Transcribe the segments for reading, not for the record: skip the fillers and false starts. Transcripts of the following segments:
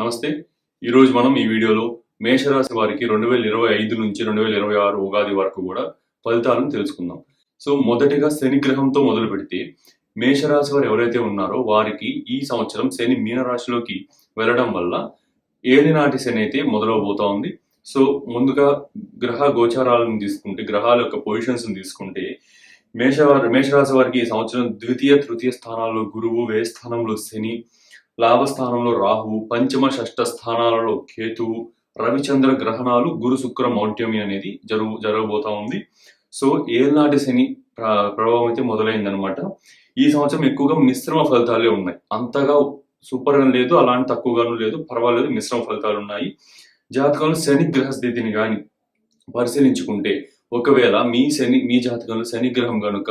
నమస్తే. ఈరోజు మనం ఈ వీడియోలో మేషరాశి వారికి 2025 నుంచి 2026 ఉగాది వరకు కూడా ఫలితాలను తెలుసుకుందాం. సో మొదటిగా శని గ్రహంతో మొదలు పెడితే మేషరాశి వారు ఎవరైతే ఉన్నారో వారికి ఈ సంవత్సరం శని మీనరాశిలోకి వెళ్ళడం వల్ల ఏలినాటి శని అయితే మొదలవబోతా ఉంది. సో ముందుగా గ్రహ గోచారాలను తీసుకుంటే గ్రహాల యొక్క పొజిషన్స్ తీసుకుంటే మేషరాశి వారికి ఈ సంవత్సరం ద్వితీయ తృతీయ స్థానాల్లో గురువు, వ్యయ స్థానంలో శని, లాభస్థానంలో రాహు, పంచమ షష్ఠ స్థానాలలో కేతువు, రవిచంద్ర గ్రహణాలు, గురు శుక్ర మౌఢ్యమి అనేది జరగబోతా ఉంది. సో ఏళ్ళనాటి శని ప్రభావం అయితే మొదలైందనమాట. ఈ సంవత్సరం ఎక్కువగా మిశ్రమ ఫలితాలే ఉన్నాయి. అంతగా సూపర్ గా లేదు, అలాంటి తక్కువగాను లేదు, పర్వాలేదు, మిశ్రమ ఫలితాలు ఉన్నాయి. జాతకంలో శని గ్రహ స్థితిని కానీ పరిశీలించుకుంటే ఒకవేళ మీ జాతకంలో శని గ్రహం కనుక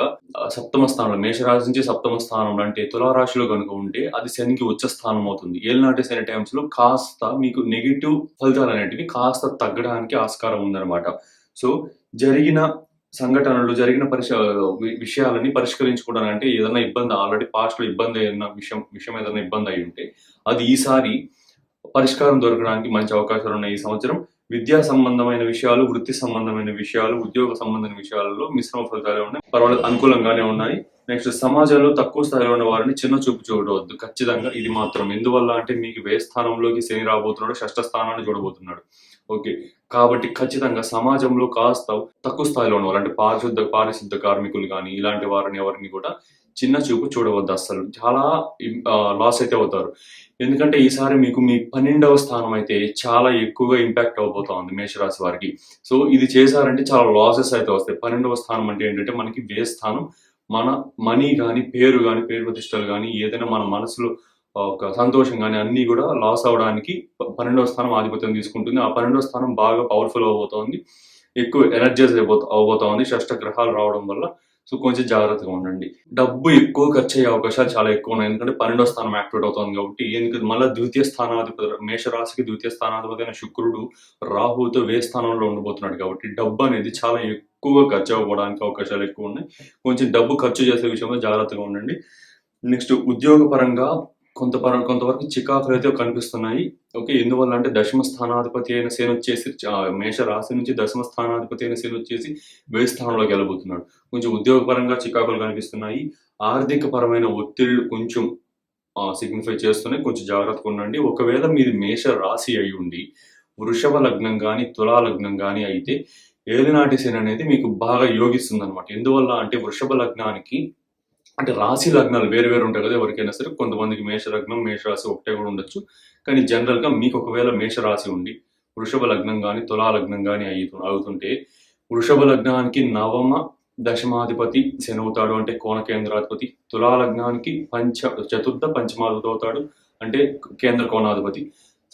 సప్తమ స్థానంలో, మేషరాశి నుంచి సప్తమ స్థానంలో అంటే తులారాశిలో కనుక ఉంటే అది శనికి ఉచ్చ స్థానం అవుతుంది. ఏళ్ళనాటి శని టైమ్స్ లో కాస్త మీకు నెగిటివ్ ఫలితాలు అనేటివి కాస్త తగ్గడానికి ఆస్కారం ఉందన్నమాట. సో జరిగిన సంఘటనలు, జరిగిన విషయాలని పరిష్కరించుకోవడానికి అంటే ఏదైనా ఇబ్బంది, ఆల్రెడీ పాస్ట్ లో ఇబ్బంది అయిన విషయం ఏదైనా ఇబ్బంది అయి ఉంటే అది ఈసారి పరిష్కారం దొరకడానికి మంచి అవకాశాలు ఉన్నాయి. ఈ సంవత్సరం విద్యా సంబంధమైన విషయాలు, వృత్తి సంబంధమైన విషయాలు, ఉద్యోగ సంబంధమైన విషయాలలో మిశ్రమ ఫలితాలే ఉన్నాయి, పర్వాలేదు, అనుకూలంగానే ఉన్నాయి. నెక్స్ట్ సమాజంలో తక్కువ స్థాయిలో ఉన్న వారిని చిన్న చూపు చూడవద్దు ఖచ్చితంగా. ఇది మాత్రం ఎందువల్ల అంటే మీకు వ్యయ స్థానంలోకి శని రాబోతున్నాడు, షష్ఠ స్థానాన్ని చూడబోతున్నాడు. ఓకే, కాబట్టి ఖచ్చితంగా సమాజంలో కాస్త తక్కువ స్థాయిలో ఉన్నవారు అంటే పారిశుద్ధ కార్మికులు కానీ ఇలాంటి వారిని ఎవరిని కూడా చిన్న చూపు చూడవద్దు. అస్సలు చాలా లాస్ అయితే అవుతారు. ఎందుకంటే ఈసారి మీకు మీ 12వ స్థానం అయితే చాలా ఎక్కువగా ఇంపాక్ట్ అవబోతా ఉంది మేషరాశి వారికి. సో ఇది చేశారంటే చాలా లాసెస్ అయితే వస్తాయి. 12వ స్థానం అంటే ఏంటంటే మనకి వ్యయ స్థానం. మన మనీ కానీ, పేరు ప్రతిష్టలు కానీ, ఏదైనా మన మనసులో ఒక సంతోషం కానీ అన్నీ కూడా లాస్ అవడానికి 12వ స్థానం ఆధిపత్యం తీసుకుంటుంది. ఆ 12వ స్థానం బాగా పవర్ఫుల్ అవబోతోంది, ఎక్కువ ఎనర్జైజ్ అవబోతా ఉంది షష్ఠ గ్రహాలు రావడం వల్ల. సో కొంచెం జాగ్రత్తగా ఉండండి. డబ్బు ఎక్కువ ఖర్చు అయ్యే అవకాశాలు చాలా ఎక్కువ ఉన్నాయి. ఎందుకంటే 12వ స్థానం యాక్టివేట్ అవుతుంది కాబట్టి. ఎందుకంటే మళ్ళీ ద్వితీయ స్థానాధిపతి, మేషరాశికి ద్వితీయ స్థానాధిపతి అయిన శుక్రుడు రాహుతో వ్యయ స్థానంలో ఉండబోతున్నాడు కాబట్టి డబ్బు అనేది చాలా ఎక్కువగా ఖర్చు అవ్వడానికి అవకాశాలు ఎక్కువ ఉన్నాయి. కొంచెం డబ్బు ఖర్చు చేసే విషయంలో జాగ్రత్తగా ఉండండి. నెక్స్ట్ ఉద్యోగ పరంగా కొంతవరకు చికాకులు అయితే కనిపిస్తున్నాయి. ఓకే, ఎందువల్ల అంటే దశమ స్థానాధిపతి అయిన శని వచ్చేసి మేష రాశి నుంచి దశమ స్థానాధిపతి అయిన శని వచ్చేసి వ్యయ స్థానంలోకి వెళ్ళబోతున్నాడు. కొంచెం ఉద్యోగపరంగా చికాకులు కనిపిస్తున్నాయి. ఆర్థిక పరమైన ఒత్తిళ్లు కొంచెం సిగ్నిఫై చేస్తున్నాయి. కొంచెం జాగ్రత్తగా ఉండండి. ఒకవేళ మీరు మేష రాశి అయి ఉండి వృషభ లగ్నం కానీ, తులా లగ్నం కానీ అయితే ఏలినాటి శని అనేది మీకు బాగా యోగిస్తుంది అనమాట. ఎందువల్ల అంటే వృషభ లగ్నానికి అంటే రాశి లగ్నాలు వేరు ఉంటాయి కదా ఎవరికైనా సరే. కొంతమందికి మేష లగ్నం, మేషరాశి ఒకటే కూడా ఉండొచ్చు. కానీ జనరల్గా మీకు ఒకవేళ మేషరాశి ఉండి వృషభ లగ్నం కానీ, తులా లగ్నం కానీ అవుతుంటే వృషభ లగ్నానికి నవమ దశమాధిపతి శని అవుతాడు, అంటే కోణ కేంద్రాధిపతి. తులా లగ్నానికి చతుర్థ పంచమాధిపతి అవుతాడు, అంటే కేంద్ర కోణాధిపతి.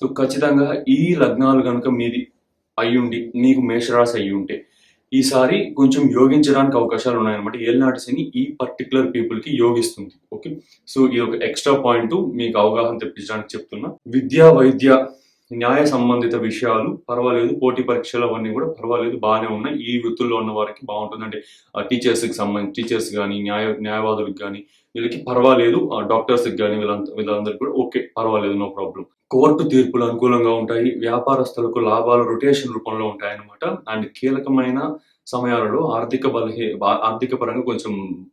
సో ఖచ్చితంగా ఈ లగ్నాలు కనుక మీది అయ్యుండి మీకు మేషరాశి అయ్యి ఉంటే ఈసారి కొంచెం యోగించడానికి అవకాశాలు ఉన్నాయన్నమాట. ఏలినాటి శని ఈ పర్టికులర్ పీపుల్ కి యోగిస్తుంది. ఓకే, సో ఇది ఒక ఎక్స్ట్రా పాయింట్ మీకు అవగాహన తెప్పించడానికి చెప్తున్నా. విద్యా, వైద్య, న్యాయ సంబంధిత విషయాలు పర్వాలేదు. పోటీ పరీక్షలు అవన్నీ కూడా పర్వాలేదు, బాగానే ఉన్నాయి. ఈ వృత్తుల్లో ఉన్న వారికి బాగుంటుంది. అంటే టీచర్స్ కానీ, న్యాయవాదులకు కానీ వీళ్ళకి పర్వాలేదు. డాక్టర్స్కి కానీ వీళ్ళందరికీ కూడా ఓకే, పర్వాలేదు, నో ప్రాబ్లం. కోర్టు తీర్పులు అనుకూలంగా ఉంటాయి. వ్యాపారస్తులకు లాభాలు రొటేషన్ రూపంలో ఉంటాయన్నమాట. అండ్ కీలకమైన సమయాలలో ఆర్థిక పరంగా కొంచెం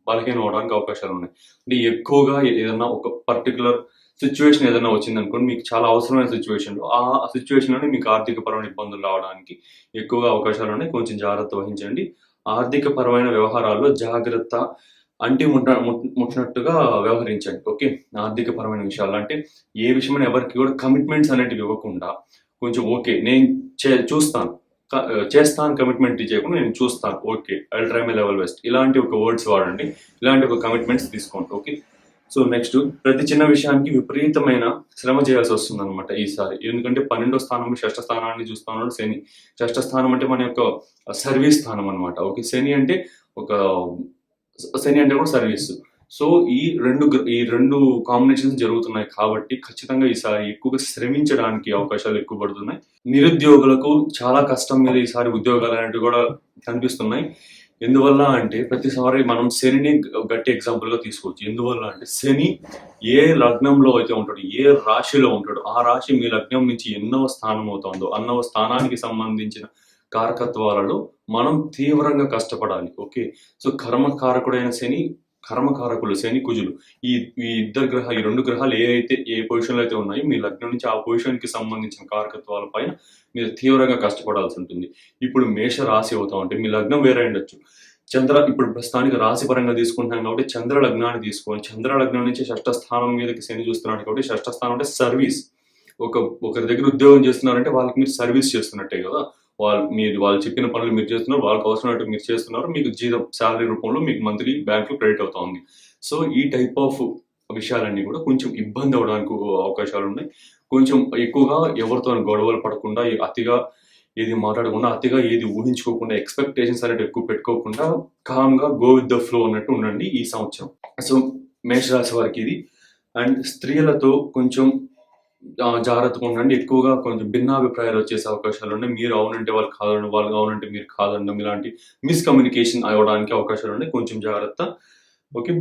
బలహీనం అవడానికి అవకాశాలు ఉన్నాయి. అంటే ఎక్కువగా ఏదైనా ఒక పర్టికులర్ సిచ్యువేషన్ ఏదైనా వచ్చింది అనుకోండి, మీకు చాలా అవసరమైన సిచ్యువేషన్లో ఆ సిచ్యువేషన్లోనే మీకు ఆర్థిక పరమైన ఇబ్బందులు రావడానికి ఎక్కువగా అవకాశాలు ఉన్నాయి. కొంచెం జాగ్రత్త వహించండి. ఆర్థిక పరమైన వ్యవహారాల్లో జాగ్రత్త, ముట్టినట్టుగా వ్యవహరించండి. ఓకే, ఆర్థిక పరమైన విషయాలు అంటే ఏ విషయమైనా ఎవరికి కూడా కమిట్మెంట్స్ అనేటివి ఇవ్వకుండా కొంచెం ఓకే నేను చూస్తాను, చేస్తాను, కమిట్మెంట్ చేయకుండా నేను చూస్తాను, okay I try my level best, ఇలాంటి ఒక వర్డ్స్ వాడండి, ఇలాంటి ఒక కమిట్మెంట్స్ తీసుకోండి. ఓకే, సో నెక్స్ట్ ప్రతి చిన్న విషయానికి విపరీతమైన శ్రమ చేయాల్సి వస్తుంది అనమాట ఈసారి. ఎందుకంటే 12వ స్థానం షష్ఠ స్థానాన్ని చూస్తా ఉన్నాడు శని. షష్ఠ స్థానం అంటే మన యొక్క సర్వీస్ స్థానం అనమాట. ఓకే, శని అంటే కూడా సర్వీస్. సో ఈ రెండు కాంబినేషన్స్ జరుగుతున్నాయి కాబట్టి ఖచ్చితంగా ఈసారి ఎక్కువగా శ్రమించడానికి అవకాశాలు ఎక్కువ పడుతున్నాయి. నిరుద్యోగులకు చాలా కష్టం మీద ఈసారి ఉద్యోగాలు అనేవి కూడా కనిపిస్తున్నాయి. ఎందువల్ల అంటే ప్రతిసారి మనం శనిని గట్టి ఎగ్జాంపుల్‌గా తీసుకోవచ్చు. ఎందువల్ల అంటే శని ఏ లగ్నంలో అయితే ఉంటాడో, ఏ రాశిలో ఉంటాడో, ఆ రాశి మీ లగ్నం నుంచి ఎన్నవ స్థానం అవుతుందో, అన్నవ స్థానానికి సంబంధించిన కారకత్వాలలో మనం తీవ్రంగా కష్టపడాలి. ఓకే. సో, కర్మకారకుడైన శని, కర్మకారకులు శని, కుజులు. ఈ ఈ ఈ 2 గ్రహాలు ఏ పొజిషన్‌లో అయితే ఉన్నాయో మీ లగ్నం నుంచి ఆ పొజిషన్‌కి సంబంధించిన కారకత్వాల పైన మీరు తీవ్రంగా కష్టపడాల్సి ఉంటుంది. ఇప్పుడు మేష రాశి అవుతా ఉంటే మీ లగ్నం వేరే ఉండొచ్చు. ఇప్పుడు ప్రస్తుతానికి రాశి పరంగా తీసుకుంటున్నాం కాబట్టి చంద్ర లగ్నాన్ని తీసుకోవాలి. చంద్ర లగ్నం నుంచి షష్ఠ స్థానం మీదకి శని చూస్తున్నాడు కాబట్టి షష్ఠ స్థానం అంటే సర్వీస్. ఒకరి దగ్గర ఉద్యోగం చేస్తున్నారంటే వాళ్ళకి మీరు సర్వీస్ చేస్తున్నట్టే కదా! వాళ్ళు చెప్పిన పనులు మీరు చేస్తున్నారు. వాళ్ళకి అవసరమైనట్టు మీరు చేస్తున్నారు. మీకు జీతం సాలరీ రూపంలో మీకు మంత్లీ బ్యాంక్‌లో క్రెడిట్ అవుతా ఉంది. సో, ఈ టైప్ ఆఫ్ విషయాలన్నీ కూడా కొంచెం ఇబ్బంది అవ్వడానికి అవకాశాలున్నాయి. కొంచెం ఎక్కువగా ఎవరితోని గొడవలు పడకుండా, అతిగా ఏది మాట్లాడకుండా, అతిగా ఏది ఊహించుకోకుండా, ఎక్స్‌పెక్టేషన్స్ అనేటివి ఎక్కువ పెట్టుకోకుండా, కామ్‌గా గో విత్ ద ఫ్లో అన్నట్టు ఉండండి ఈ సంవత్సరం. సో, మేషరాశి వారికి ఇది. అండ్ స్త్రీలతో కొంచెం జాగ్రత్తగా ఉండండి. ఎక్కువగా కొంచెం భిన్నాభిప్రాయాలు వచ్చేసే అవకాశాలున్నాయి. మీరు అవునంటే వాళ్ళు కాదనడం, వాళ్ళు అవునంటే మీరు కాదనడం, ఇలాంటి మిస్‌కమ్యూనికేషన్ అవ్వడానికి అవకాశాలున్నాయి. కొంచెం జాగ్రత్త. ఓకే.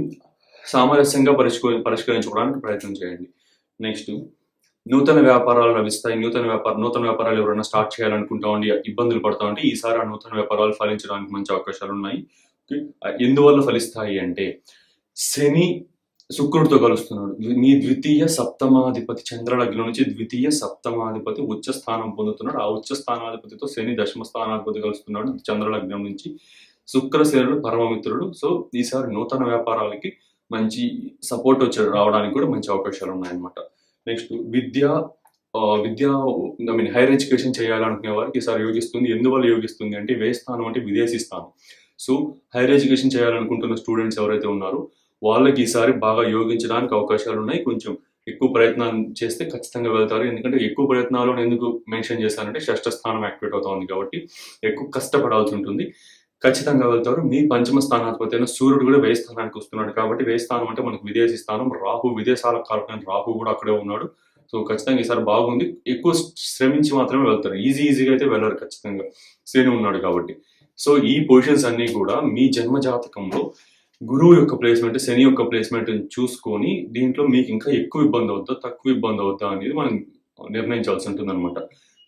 సామరస్యంగా పరిష్కరించుకోవడానికి ప్రయత్నం చేయండి. నెక్స్ట్ నూతన వ్యాపారాలు లభిస్తాయి. నూతన వ్యాపారాలు ఎవరైనా స్టార్ట్ చేయాలనుకుంటా ఉండి ఇబ్బందులు పడతా ఉంటే ఈసారి ఆ నూతన వ్యాపారాలు ఫలించడానికి మంచి అవకాశాలున్నాయి. ఓకే. ఎందువల్ల ఫలిస్తాయి అంటే శని శుక్రుడితో కలుస్తున్నాడు. మీ ద్వితీయ సప్తమాధిపతి చంద్రలగ్నం నుంచి ద్వితీయ సప్తమాధిపతి ఉచ్చ స్థానం పొందుతున్నాడు. ఆ ఉచ్చ స్థానాధిపతితో శని దశమ స్థానాధిపతి కలుస్తున్నాడు చంద్రలగ్నం నుంచి. శుక్రశనుడు పరమమిత్రుడు. సో, ఈసారి నూతన వ్యాపారాలకి మంచి సపోర్ట్ రావడానికి కూడా మంచి అవకాశాలు ఉన్నాయన్నమాట. నెక్స్ట్ విద్య హైయర్ ఎడ్యుకేషన్ చేయాలనుకునే వారికి ఈసారి యోగిస్తుంది. ఎందువల్ల యోగిస్తుంది అంటే వ్యయ స్థానం అంటే విదేశీ స్థానం. సో, హైయర్ ఎడ్యుకేషన్ చేయాలనుకుంటున్న స్టూడెంట్స్ ఎవరైతే ఉన్నారో వాళ్ళకి ఈసారి బాగా యోగించడానికి అవకాశాలు ఉన్నాయి. కొంచెం ఎక్కువ ప్రయత్నాలు చేస్తే ఖచ్చితంగా వెళ్తారు. ఎందుకంటే ఎక్కువ ప్రయత్నాలు ఎందుకు మెన్షన్ చేశానంటే షష్ఠ స్థానం యాక్టివేట్ అవుతా ఉంది కాబట్టి ఎక్కువ కష్టపడాల్సి ఉంటుంది. ఖచ్చితంగా వెళ్తారు. మీ పంచమ స్థానాధిపతి అయిన సూర్యుడు కూడా వ్యయ స్థానానికి వస్తున్నాడు కాబట్టి వ్యయ స్థానం అంటే మనకు విదేశీ స్థానం. విదేశాల కారకుడైన రాహు కూడా అక్కడే ఉన్నాడు. సో, ఖచ్చితంగా ఈసారి బాగుంది. ఎక్కువ శ్రమించి మాత్రమే వెళ్తారు. ఈజీగా అయితే వెళ్ళరు ఖచ్చితంగా. శని ఉన్నాడు కాబట్టి. సో, ఈ పొజిషన్స్ అన్నీ కూడా మీ జన్మ జాతకంలో గురువు యొక్క ప్లేస్‌మెంట్, శని యొక్క ప్లేస్‌మెంట్‌ని చూసుకొని దీంట్లో మీకు ఇంకా ఎక్కువ ఇబ్బంది అవుద్దా? తక్కువ ఇబ్బంది అవుద్దా? అనేది మనం నిర్ణయించాల్సి ఉంటుందన్నమాట.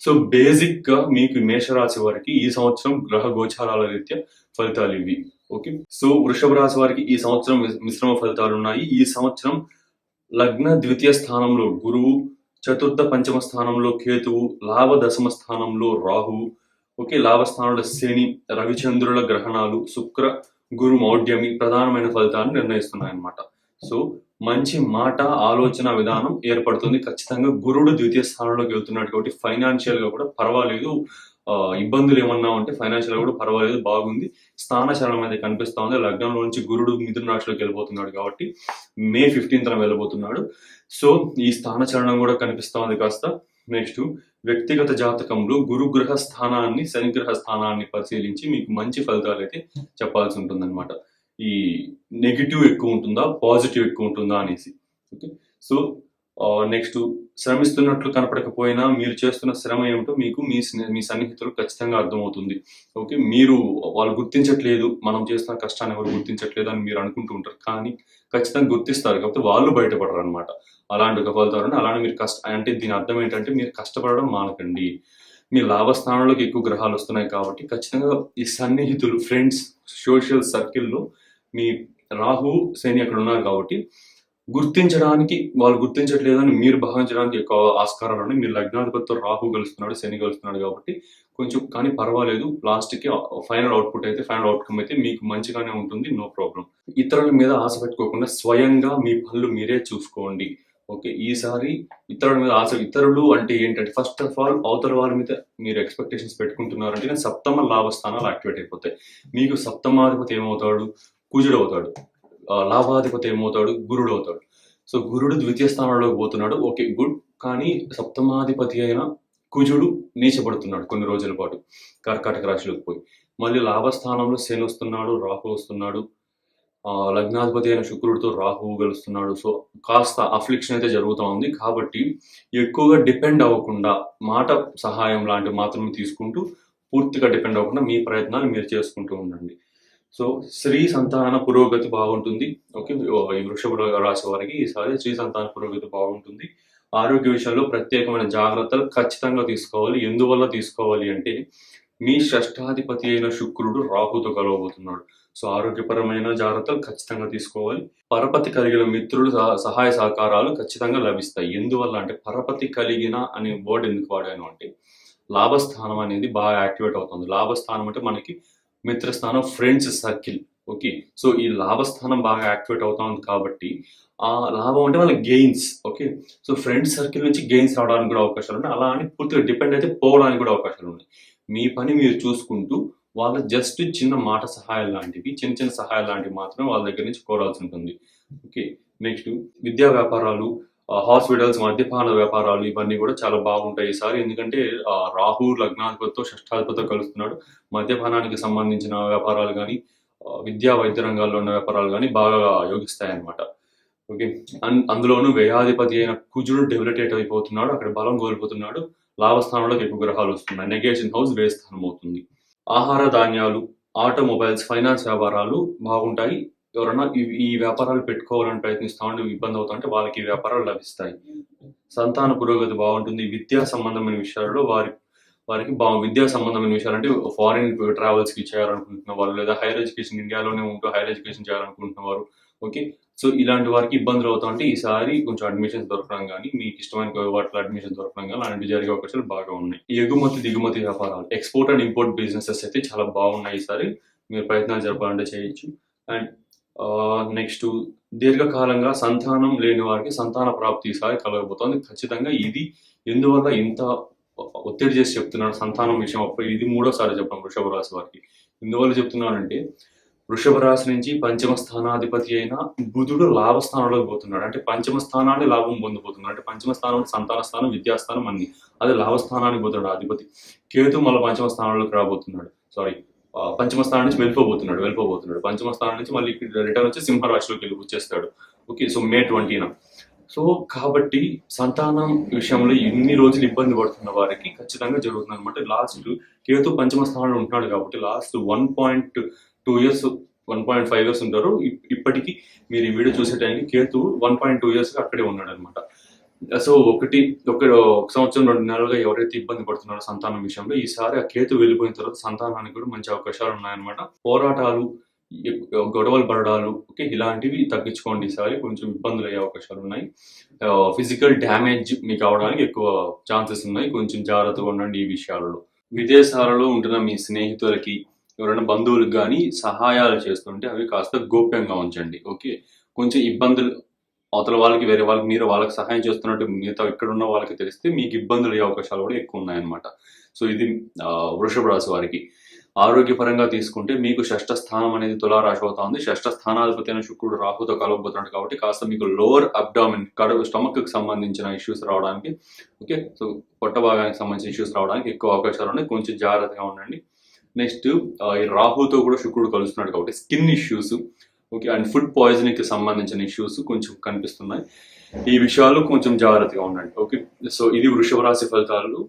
సో, బేసిక్‌గా మీకు మేషరాశి వారికి ఈ సంవత్సరం గ్రహ గోచారాల రీత్యా ఫలితాలివి. ఓకే. సో, వృషభ రాశి వారికి ఈ సంవత్సరం మిశ్రమ ఫలితాలున్నాయి. ఈ సంవత్సరం లగ్న ద్వితీయ స్థానంలో గురువు, చతుర్థ పంచమ స్థానంలో కేతువు, లాభ దశమ స్థానంలో రాహువు, ఓకే. లాభ స్థానంలో శని, రవిచంద్రుల గ్రహణాలు, శుక్ర, గురు మౌఢ్యమి ప్రధానమైన ఫలితాలను నిర్ణయిస్తున్నాయన్నమాట. సో, మంచి మాట, ఆలోచన విధానం ఏర్పడుతుంది. ఖచ్చితంగా గురుడు ద్వితీయ స్థానంలోకి వెళ్తున్నాడు కాబట్టి ఫైనాన్షియల్‌గా కూడా పర్వాలేదు. ఇబ్బందులు ఏమన్నా ఉంటే ఫైనాన్షియల్‌గా కూడా పర్వాలేదు, బాగుంది. స్థానచలనం అనేది కనిపిస్తా ఉంది. లగ్నంలో నుంచి గురుడు మిథున రాశిలోకి వెళ్ళిపోతున్నాడు కాబట్టి మే 15న వెళ్ళబోతున్నాడు. సో, ఈ స్థానచలనం కూడా కనిపిస్తా ఉంది కాస్త. నెక్స్ట్ వ్యక్తిగత జాతకంలో గురుగ్రహ స్థానాన్ని, శనిగ్రహ స్థానాన్ని పరిశీలించి మీకు మంచి ఫలితాలైతే చెప్పాల్సి ఉంటుందన్నమాట. ఈ నెగెటివ్ ఎక్కువ ఉంటుందా? పాజిటివ్ ఎక్కువ ఉంటుందా అనేసి. ఓకే. సో, నెక్స్ట్ శ్రమిస్తున్నట్లు కనపడకపోయినా మీరు చేస్తున్న శ్రమ ఏమిటో మీకు మీ సన్నిహితులకు ఖచ్చితంగా అర్థమవుతుంది. ఓకే. వాళ్ళు గుర్తించట్లేదు, మనం చేస్తున్న కష్టాన్ని ఎవరు గుర్తించట్లేదు అని మీరు అనుకుంటూ ఉంటారు. కానీ ఖచ్చితంగా గుర్తిస్తారు. కాకపోతే వాళ్ళు బయటపడరనమాట. అలాంటి ఒక ఫలితాలున్నాయి. అలానే మీరు అంటే దీని అర్థం ఏంటంటే మీరు కష్టపడడం మానకండి. మీ లాభస్థానంలోకి ఎక్కువ గ్రహాలు వస్తున్నాయి కాబట్టి ఖచ్చితంగా ఈ సన్నిహితులు, ఫ్రెండ్స్, సోషల్ సర్కిల్‌లో మీ రాహు, శని అక్కడ ఉన్నారు కాబట్టి వాళ్ళు గుర్తించట్లేదని మీరు భావించడానికి ఎక్కువ ఆస్కారాలున్నాయి. మీ లగ్నాధిపతితో రాహు కలుస్తున్నాడు, శని కలుస్తున్నాడు కాబట్టి కొంచెం కానీ పర్వాలేదు. లాస్ట్‌కి ఫైనల్ అవుట్‌కమ్ అయితే మీకు మంచిగానే ఉంటుంది. No problem. ఇతరుల మీద ఆశ పెట్టుకోకుండా స్వయంగా మీ పనులు మీరే చూసుకోండి. ఓకే. ఈసారి ఇతరులు అంటే ఏంటంటే ఫస్ట్ ఆఫ్ ఆల్ అవతల వారి మీద మీరు ఎక్స్‌పెక్టేషన్స్ పెట్టుకుంటున్నారంటే సప్తమ లాభ స్థానాలు యాక్టివేట్ అయిపోతాయి. మీకు సప్తమాధిపతి ఏమవుతాడు? కుజుడవుతాడు. లాభాధిపతి ఏమవుతాడు? గురుడవుతాడు. సో, గురుడు ద్వితీయ స్థానంలోకి పోతున్నాడు. ఓకే. గుడ్. కానీ సప్తమాధిపతి అయిన కుజుడు నీచపడుతున్నాడు కొన్ని రోజుల పాటు కర్కాటక రాశిలోకి పోయి. మళ్ళీ లాభస్థానంలో శని వస్తున్నాడు, రాహు వస్తున్నాడు. లగ్నాధిపతి అయిన శుక్రుడితో రాహువు కలుస్తున్నాడు. సో, కాస్త అఫ్లిక్షన్ అయితే జరుగుతా ఉంది. కాబట్టి ఎక్కువగా డిపెండ్ అవ్వకుండా మాట సహాయం లాంటివి మాత్రమే తీసుకుంటూ పూర్తిగా డిపెండ్ అవ్వకుండా మీ ప్రయత్నాలు మీరు చేసుకుంటూ ఉండండి. సో స్త్రీ సంతాన పురోగతి బాగుంటుంది. ఓకే. ఈ వృషభ రాశి వారికి ఈసారి స్త్రీ సంతాన పురోగతి బాగుంటుంది. ఆరోగ్య విషయంలో ప్రత్యేకమైన జాగ్రత్తలు ఖచ్చితంగా తీసుకోవాలి. ఎందువల్ల తీసుకోవాలి అంటే, మీ షష్ఠాధిపతి అయిన శుక్రుడు రాహుతో కలవబోతున్నాడు. సో ఆరోగ్యపరమైన జాగ్రత్తలు ఖచ్చితంగా తీసుకోవాలి. పరపతి కలిగిన మిత్రులు సహాయ సహకారాలు ఖచ్చితంగా లభిస్తాయి. ఎందువల్ల అంటే, పరపతి కలిగిన అనే వర్డ్ ఎందుకు వాడాను అంటే, లాభస్థానం అనేది బాగా యాక్టివేట్ అవుతుంది. లాభస్థానం అంటే మనకి మిత్రస్థానం, ఫ్రెండ్స్ సర్కిల్. ఓకే. సో ఈ లాభస్థానం బాగా యాక్టివేట్ అవుతా ఉంది కాబట్టి, ఆ లాభం అంటే వాళ్ళకి gains. Okay. So friends circle నుంచి గెయిన్స్ రావడానికి కూడా అవకాశాలు ఉన్నాయి. అలా అని పూర్తిగా డిపెండ్ అయితే పోవడానికి కూడా అవకాశాలు ఉన్నాయి. మీ పని మీరు చూసుకుంటూ, వాళ్ళ జస్ట్ చిన్న మాట సహాయం లాంటివి, చిన్న చిన్న సహాయాలు లాంటివి మాత్రమే వాళ్ళ దగ్గర నుంచి కోరాల్సి ఉంటుంది. ఓకే. నెక్స్ట్ విద్యా వ్యాపారాలు, హాస్పిటల్స్, మద్యపాన వ్యాపారాలు ఇవన్నీ కూడా చాలా బాగుంటాయి ఈసారి. ఎందుకంటే రాహు లగ్నాధిపతితో షష్ఠాధిపతితో కలుస్తున్నాడు. మద్యపానానికి సంబంధించిన వ్యాపారాలు గానీ, విద్యా వైద్య రంగాల్లో ఉన్న వ్యాపారాలు గానీ బాగా యోగిస్తాయన్నమాట. ఓకే. అందులోనూ వ్యయాధిపతి అయిన కుజుడు డెబిలిటేట్ అయిపోతున్నాడు. అక్కడ బలం కోల్పోతున్నాడు. లాభస్థానంలోకి ఎక్కువ గ్రహాలు వస్తున్నాయి. నెగేషన్ హౌస్ వ్యయ స్థానం అవుతుంది. ఆహార ధాన్యాలు, ఆటోమొబైల్స్, ఫైనాన్స్ వ్యాపారాలు బాగుంటాయి. ఎవరైనా ఈ వ్యాపారాలు పెట్టుకోవాలని ప్రయత్నిస్తా ఉంటే ఇబ్బంది అవుతుంటే వాళ్ళకి ఈ వ్యాపారాలు లభిస్తాయి. సంతాన పురోగతి బాగుంటుంది. విద్యా సంబంధమైన విషయాల్లో వారికి విద్యా సంబంధమైన విషయాలు అంటే ఫారిన్ ట్రావెల్స్‌కి చేయాలనుకుంటున్న వాళ్ళు, లేదా హైయర్ ఎడ్యుకేషన్ ఇండియాలోనే ఉంటూ హైయర్ ఎడ్యుకేషన్ చేయాలనుకుంటున్న వారు. ఓకే. సో ఇలాంటి వారికి ఇబ్బందులు అవుతా ఉంటే ఈసారి కొంచెం అడ్మిషన్స్ దొరకడం గానీ, మీకు ఇష్టమైన వాటిలో అడ్మిషన్ దొరకడం గానీ అలాంటివి జరిగే అవకాశాలు బాగా ఉన్నాయి. ఎగుమతి, దిగుమతి వ్యాపారాలు, ఎక్స్‌పోర్ట్ అండ్ ఇంపోర్ట్ బిజినెసెస్ అయితే చాలా బాగున్నాయి ఈసారి. మీరు ప్రయత్నాలు జరపాలంటే చేయొచ్చు. అండ్ నెక్స్ట్ దీర్ఘకాలంగా సంతానం లేని వారికి సంతాన ప్రాప్తి ఈసారి కలగబోతోంది. ఖచ్చితంగా ఇది ఎందువల్ల ఇంత ఒత్తిడి చేసి చెప్తున్నాను సంతానం విషయం అప్పుడు ఇది మూడోసారి చెప్పడం వృషభ రాశి వారికి. ఎందువల్ల చెప్తున్నానంటే, వృషభ రాశి నుంచి పంచమ స్థానాధిపతి అయిన బుధుడు లాభస్థానంలోకి పోతున్నాడు. అంటే పంచమ స్థానాన్ని లాభం పొందబోతున్నాడు. అంటే పంచమ స్థానం సంతాన స్థానం, విద్యాస్థానం అన్ని. అదే లాభస్థానానికి పోతున్నాడు అధిపతి. కేతు మళ్ళీ పంచమ స్థానంలోకి రాబోతున్నాడు. పంచమ స్థానం నుంచి వెళ్ళిపోబోతున్నాడు. పంచమ స్థానం నుంచి మళ్ళీ రిటర్న్ వచ్చి సింహరాశిలోకి వచ్చేస్తాడు. ఓకే. సో మే 20న. సో కాబట్టి సంతానం విషయంలో ఎన్ని రోజులు ఇబ్బంది పడుతున్న వారికి ఖచ్చితంగా జరుగుతుంది అనమాట. లాస్ట్ కేతు పంచమ స్థానంలో ఉంటున్నాడు కాబట్టి లాస్ట్ 1.2 ఇయర్స్, 1.5 ఇయర్స్ ఉంటారు. ఇప్పటికీ మీరు ఈ వీడియో చూసే టైంకి కేతు 1.2 ఇయర్స్ అక్కడే ఉన్నాడు అనమాట. సో ఒక సంవత్సరం 2 నెలలుగా ఎవరైతే ఇబ్బంది పడుతున్నారో సంతానం విషయంలో, ఈసారి ఆ కేతు వెళ్ళిపోయిన తర్వాత సంతానానికి కూడా మంచి అవకాశాలు ఉన్నాయన్నమాట. పోరాటాలు, గొడవలు పడడాలు, ఓకే, ఇలాంటివి తగ్గించుకోండి. ఈసారి కొంచెం ఇబ్బందులు అయ్యే అవకాశాలు ఉన్నాయి. ఫిజికల్ డ్యామేజ్ మీకు అవడానికి ఎక్కువ ఛాన్సెస్ ఉన్నాయి. కొంచెం జాగ్రత్తగా ఉండండి ఈ విషయాలలో. విదేశాలలో ఉంటున్న మీ స్నేహితులకి, ఎవరైనా బంధువులకు కానీ సహాయాలు చేస్తుంటే అవి కాస్త గోప్యంగా ఉంచండి. ఓకే. కొంచెం ఇబ్బందులు అవతల వాళ్ళకి, వేరే వాళ్ళకి, మీరు వాళ్ళకి సహాయం చేస్తున్నట్టు మిగతా ఇక్కడ ఉన్న వాళ్ళకి తెలిస్తే మీకు ఇబ్బందులు అయ్యే అవకాశాలు కూడా ఎక్కువ ఉన్నాయన్నమాట. సో ఇది వృషభ రాశి వారికి. ఆరోగ్యపరంగా తీసుకుంటే మీకు షష్ఠ స్థానం అనేది తులారాశి అవుతా ఉంది. షష్ఠ స్థానాధిపతి అయిన శుక్రుడు రాహుతో కలవబోతున్నాడు కాబట్టి కాస్త మీకు లోవర్ అబ్డామిన్, స్టమక్ కి సంబంధించిన ఇష్యూస్ రావడానికి, ఓకే, సో పొట్ట భాగానికి సంబంధించిన ఇష్యూస్ రావడానికి ఎక్కువ అవకాశాలు ఉన్నాయి. కొంచెం జాగ్రత్తగా ఉండండి. నెక్స్ట్ ఈ రాహుతో కూడా శుక్రుడు కలుస్తున్నాడు కాబట్టి skin issues, okay, and food poisoning కి సంబంధించిన ఇష్యూస్ కొంచెం కనిపిస్తున్నాయి. ఈ విషయాలు కొంచెం జాగ్రత్తగా ఉండండి. ఓకే. సో ఇది వృషభ రాశి ఫలితాలు.